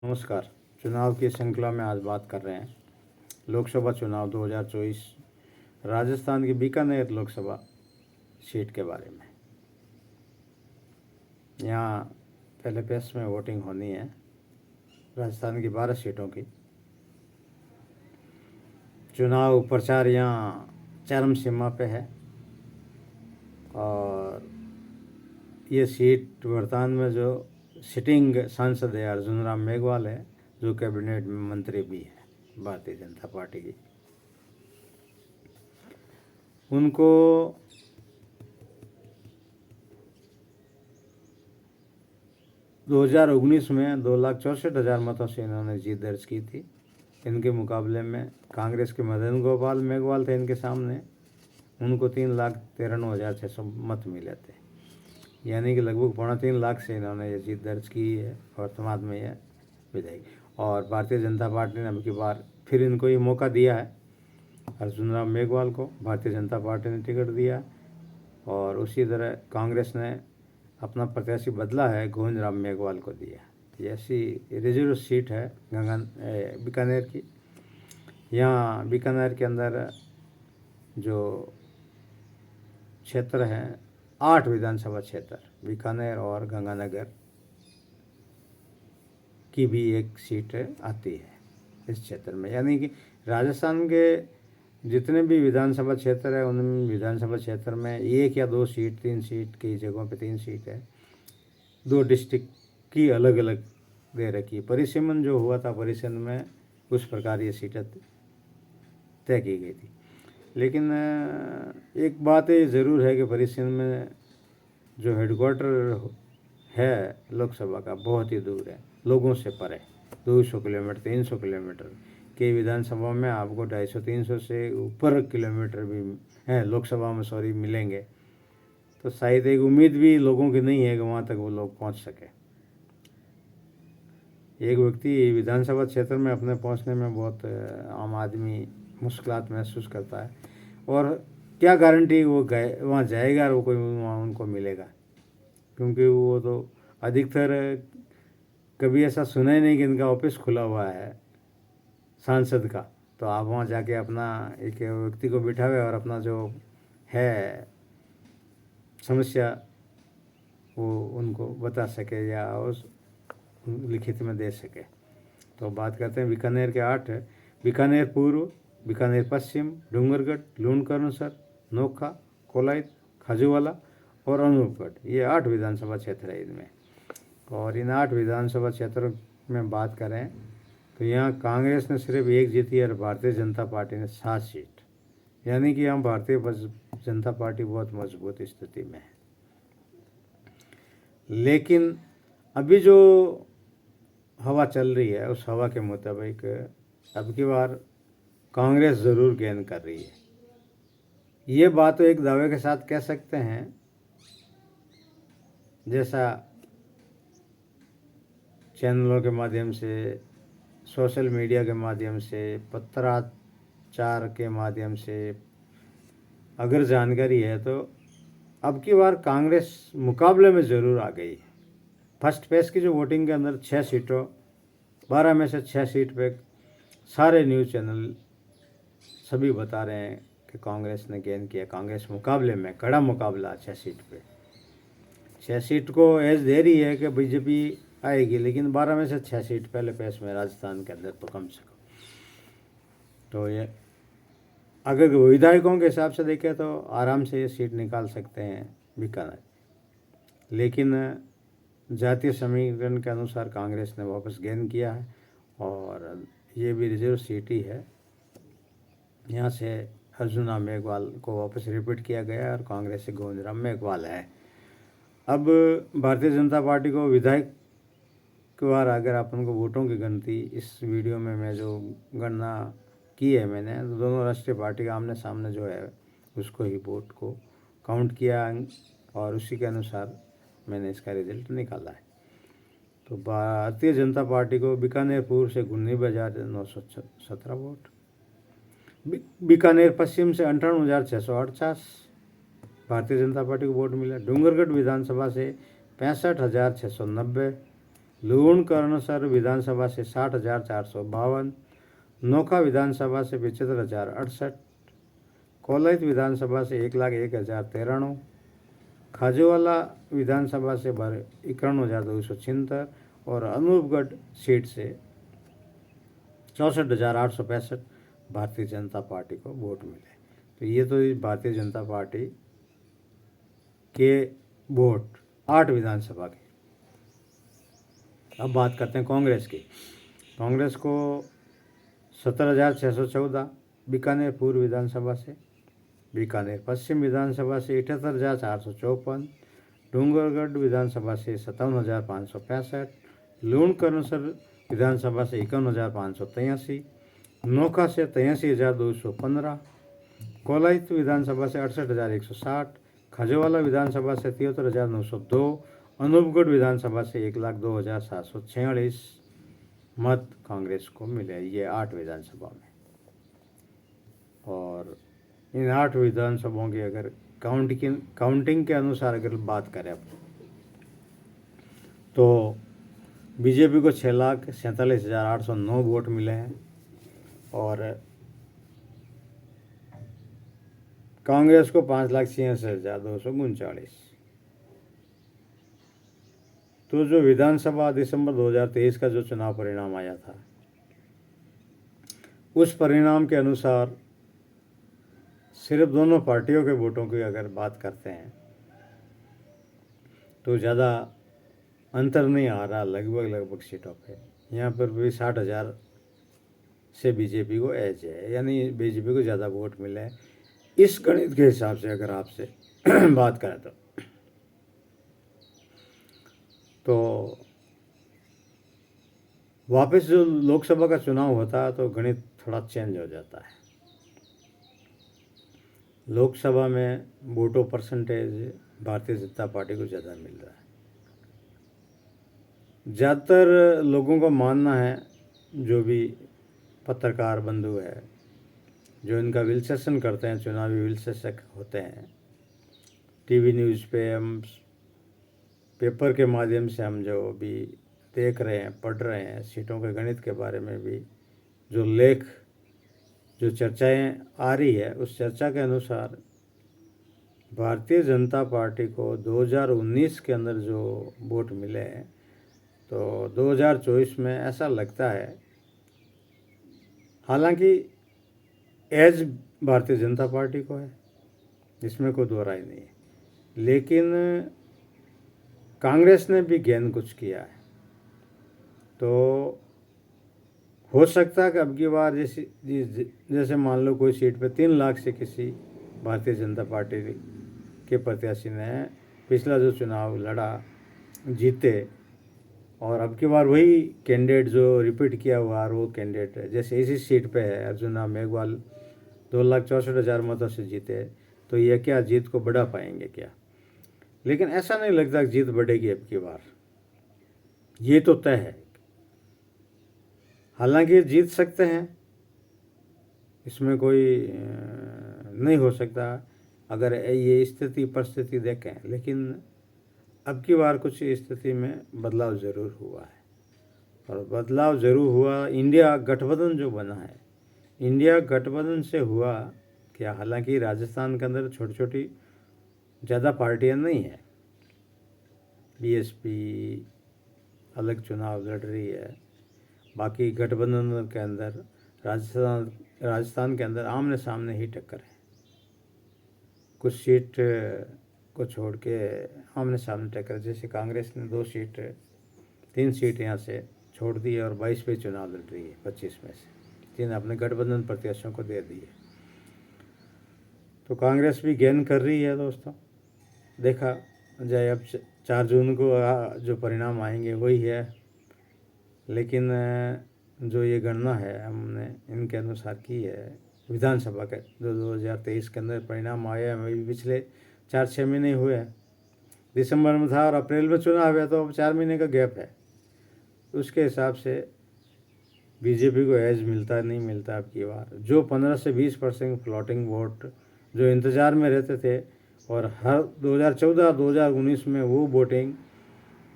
नमस्कार। चुनाव की श्रृंखला में आज बात कर रहे हैं लोकसभा चुनाव 2024 राजस्थान की बीकानेर लोकसभा सीट के बारे में। यहाँ पहले फेज में वोटिंग होनी है राजस्थान की 12 सीटों की। चुनाव प्रचार यहाँ चरम सीमा पे है और ये सीट वर्तमान में जो सिटिंग सांसद है अर्जुन राम मेघवाल है, जो कैबिनेट में मंत्री भी है भारतीय जनता पार्टी की। उनको दो 2019 में 2,64,000 मतों से इन्होंने जीत दर्ज की थी। इनके मुकाबले में कांग्रेस के मदन गोपाल मेघवाल थे इनके सामने, उनको 3,93,600 मत मिले थे। यानी कि लगभग 3.25 लाख से इन्होंने ये जीत दर्ज की है वर्तमान में यह विधायक। और भारतीय जनता पार्टी ने अब की बार फिर इनको ये मौका दिया है, अर्जुन राम मेघवाल को भारतीय जनता पार्टी ने टिकट दिया। और उसी तरह कांग्रेस ने अपना प्रत्याशी बदला है, गोविंद राम मेघवाल को दिया। ये ऐसी रिजर्व सीट है बीकानेर की। यहाँ बीकानेर के अंदर जो क्षेत्र हैं 8 विधानसभा क्षेत्र, बीकानेर और गंगानगर की भी एक सीट आती है इस क्षेत्र में। यानी कि राजस्थान के जितने भी विधानसभा क्षेत्र है उन विधानसभा क्षेत्र में 1 या 2 सीट, 3 सीट, कई जगहों पे 3 सीट है। 2 डिस्ट्रिक्ट की अलग अलग दे रखी। परिसीमन जो हुआ था, परिसीमन में उस प्रकार ये सीटें तय की गई थी। लेकिन एक बात ये ज़रूर है कि परिसीमन में जो हेडक्वार्टर है लोकसभा का बहुत ही दूर है, लोगों से परे, 200 किलोमीटर 300 किलोमीटर। कई विधानसभा में आपको 250-300 से ऊपर किलोमीटर भी हैं लोकसभा में मिलेंगे। तो शायद एक उम्मीद भी लोगों की नहीं है कि वहाँ तक वो लोग पहुँच सके। एक व्यक्ति विधानसभा क्षेत्र में अपने पहुँचने में बहुत आम आदमी मुश्किलात महसूस करता है, और क्या गारंटी वो गए वहाँ जाएगा और वो कोई वहाँ उनको मिलेगा, क्योंकि वो तो अधिकतर कभी ऐसा सुना ही नहीं कि इनका ऑफिस खुला हुआ है सांसद का। तो आप वहाँ जाके अपना एक व्यक्ति को बिठावे और अपना जो है समस्या वो उनको बता सके या उस लिखित में दे सके। तो बात करते हैं बीकानेर के 8 है। बीकानेर पूर्व, बीकानेर पश्चिम, डूंगरगढ़, लूणकरणसर, नोखा, कोलायत, खाजूवाला और अनूपगढ़, ये 8 विधानसभा क्षेत्र है इनमें। और इन 8 विधानसभा क्षेत्रों में बात करें तो यहाँ कांग्रेस ने सिर्फ 1 जीती और भारतीय जनता पार्टी ने 7 सीट। यानी कि यहाँ भारतीय जनता पार्टी बहुत मजबूत स्थिति में है। लेकिन अभी जो हवा चल रही है उस हवा के मुताबिक अब की बार कांग्रेस ज़रूर गेन कर रही है। ये बात तो एक दावे के साथ कह सकते हैं, जैसा चैनलों के माध्यम से, सोशल मीडिया के माध्यम से, पत्राचार के माध्यम से अगर जानकारी है तो अब की बार कांग्रेस मुकाबले में ज़रूर आ गई है। फर्स्ट फेज की जो वोटिंग के अंदर 6 सीटों 12 में से 6 सीट पे सारे न्यूज़ चैनल सभी बता रहे हैं कि कांग्रेस ने गेन किया। कांग्रेस मुकाबले में कड़ा मुकाबला 6 सीट पे। 6 सीट को एज दे रही है कि बीजेपी आएगी, लेकिन 12 में से 6 सीट पहले फेज में राजस्थान के अंदर तो कम से कम। तो ये अगर विधायकों के हिसाब से देखें तो आराम से ये सीट निकाल सकते हैं बीकानेर। लेकिन जातीय समीकरण के अनुसार कांग्रेस ने वापस गेन किया है और ये भी रिजर्व सीट ही है। यहाँ से अर्जुन राम मेघवाल को वापस रिपीट किया गया है और कांग्रेस से गोविंद राम मेघवाल है। अब भारतीय जनता पार्टी को विधायक के बार अगर अपन को वोटों की गिनती इस वीडियो में मैं जो गणना की है मैंने, तो दोनों राष्ट्रीय पार्टी का आमने सामने जो है उसको ही वोट को काउंट किया और उसी के अनुसार मैंने इसका रिजल्ट निकाला है। तो भारतीय जनता पार्टी को बीकानेर पूर्व से 19,917 वोट, बीकानेर पश्चिम से 58,648 भारतीय जनता पार्टी को वोट मिला। डूंगरगढ़ विधानसभा से 65,690, लूण कर्णसर विधानसभा से 60,452, नोखा विधानसभा से 75,068, कोलाइत विधानसभा से 1,01,093, खाजूवाला विधानसभा से 91,276 और अनूपगढ़ सीट से 64,865 भारतीय जनता पार्टी को वोट मिले। तो ये तो भारतीय जनता पार्टी के वोट 8 विधानसभा के। अब बात करते हैं कांग्रेस की। कांग्रेस को 17,614 बीकानेर पूर्व विधानसभा से, बीकानेर पश्चिम विधानसभा से 78,454, डूंगरगढ़ विधानसभा से 57,565, लूणकरणसर विधानसभा से 51,583, नोखा से 83,215, कोलाइत विधानसभा से 68,160, खाजूवाला विधानसभा से 73,902, अनूपगढ़ विधानसभा से 1,02,746 मत कांग्रेस को मिले, ये 8 विधानसभा में। और इन 8 विधानसभाओं की अगर काउंटिंग के अनुसार अगर बात करें तो बीजेपी को 6,47,809 वोट मिले हैं और कांग्रेस को 5,66,239। तो जो विधानसभा दिसंबर 2023 का जो चुनाव परिणाम आया था, उस परिणाम के अनुसार सिर्फ दोनों पार्टियों के वोटों की अगर बात करते हैं तो ज़्यादा अंतर नहीं आ रहा, लगभग सीटों पे। यहाँ पर भी 60,000 से बीजेपी को एज है, यानी बीजेपी को ज़्यादा वोट मिले हैं। इस गणित के हिसाब से अगर आपसे बात करें तो वापस जो लोकसभा का चुनाव होता है तो गणित थोड़ा चेंज हो जाता है। लोकसभा में वोटों परसेंटेज भारतीय जनता पार्टी को ज़्यादा मिल रहा है। ज़्यादातर लोगों का मानना है, जो भी पत्रकार बंधु है, जो इनका विश्लेषण करते हैं, चुनावी विश्लेषक होते हैं, टीवी न्यूज़ पे, हम पेपर के माध्यम से हम जो भी देख रहे हैं, पढ़ रहे हैं, सीटों के गणित के बारे में भी जो लेख, जो चर्चाएं आ रही है, उस चर्चा के अनुसार भारतीय जनता पार्टी को 2019 के अंदर जो वोट मिले हैं, तो 2024 में ऐसा लगता है, हालांकि एज भारतीय जनता पार्टी को है, इसमें कोई दो राय नहीं है, लेकिन कांग्रेस ने भी गेन कुछ किया है। तो हो सकता है कि अब की बार जैसे मान लो कोई सीट पे 3 लाख से किसी भारतीय जनता पार्टी के प्रत्याशी ने पिछला जो चुनाव लड़ा, जीते, और अब की बार वही कैंडिडेट जो रिपीट किया हुआ वो कैंडिडेट है, जैसे इसी सीट पे है अर्जुना मेघवाल 2,64,000 मतों से जीते, तो ये क्या जीत को बढ़ा पाएंगे क्या? लेकिन ऐसा नहीं लगता कि जीत बढ़ेगी अब की बार, ये तो तय है। हालांकि जीत सकते हैं, इसमें कोई नहीं हो सकता अगर ये स्थिति परिस्थिति देखें, लेकिन अब की बार कुछ स्थिति में बदलाव ज़रूर हुआ है। और बदलाव ज़रूर हुआ, इंडिया गठबंधन जो बना है, इंडिया गठबंधन से हुआ क्या? हालांकि राजस्थान के अंदर छोटी छोटी ज़्यादा पार्टियां नहीं हैं, बीएसपी अलग चुनाव लड़ रही है, बाकी गठबंधन के अंदर राजस्थान के अंदर आमने सामने ही टक्कर है। कुछ सीट को छोड़ के आमने सामने टक्कर, जैसे कांग्रेस ने 3 सीट यहाँ से छोड़ दी है और 22 पे चुनाव लड़ रही है, 25 में से 3 अपने गठबंधन प्रत्याशियों को दे दी है। तो कांग्रेस भी गेन कर रही है दोस्तों, देखा जाए। अब 4 जून को जो परिणाम आएंगे वही है, लेकिन जो ये गणना है हमने इनके अनुसार की है, विधानसभा के जो 2023 के अंदर परिणाम आया है, अभी पिछले 4-6 महीने हुए हैं। दिसंबर में था और अप्रैल में चुनाव है, तो अब 4 महीने का गैप है। उसके हिसाब से बीजेपी को एज मिलता नहीं मिलता अब की बार। जो 15 से 20% फ्लोटिंग वोट जो इंतज़ार में रहते थे, और हर 2014-2019 में वो वोटिंग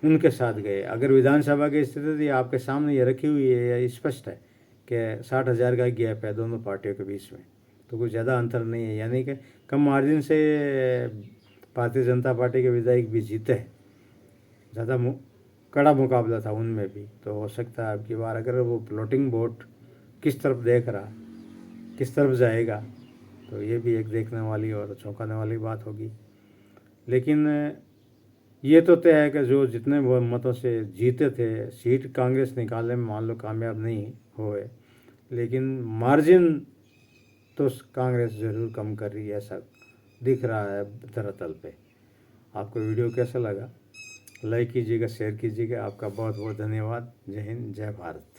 उनके साथ गए। अगर विधानसभा की स्थिति आपके सामने ये रखी हुई है, ये स्पष्ट है कि 60,000 का गैप है दोनों पार्टियों के बीच में, तो कुछ ज़्यादा अंतर नहीं है। यानी कि कम मार्जिन से भारतीय जनता पार्टी के विधायक भी जीते हैं। ज़्यादा कड़ा मुकाबला था उनमें भी। तो हो सकता है अब की बार अगर वो फ्लोटिंग वोट किस तरफ देख रहा, किस तरफ जाएगा, तो ये भी एक देखने वाली और चौंकाने वाली बात होगी। लेकिन ये तो तय है कि जो जितने वो मतों से जीते थे, सीट कांग्रेस निकालने में मान लो कामयाब नहीं हुए, लेकिन मार्जिन तो कांग्रेस ज़रूर कम कर रही है, ऐसा दिख रहा है धरातल पे। आपको वीडियो कैसा लगा? लाइक कीजिएगा, शेयर कीजिएगा। आपका बहुत बहुत धन्यवाद। जय हिंद, जय भारत।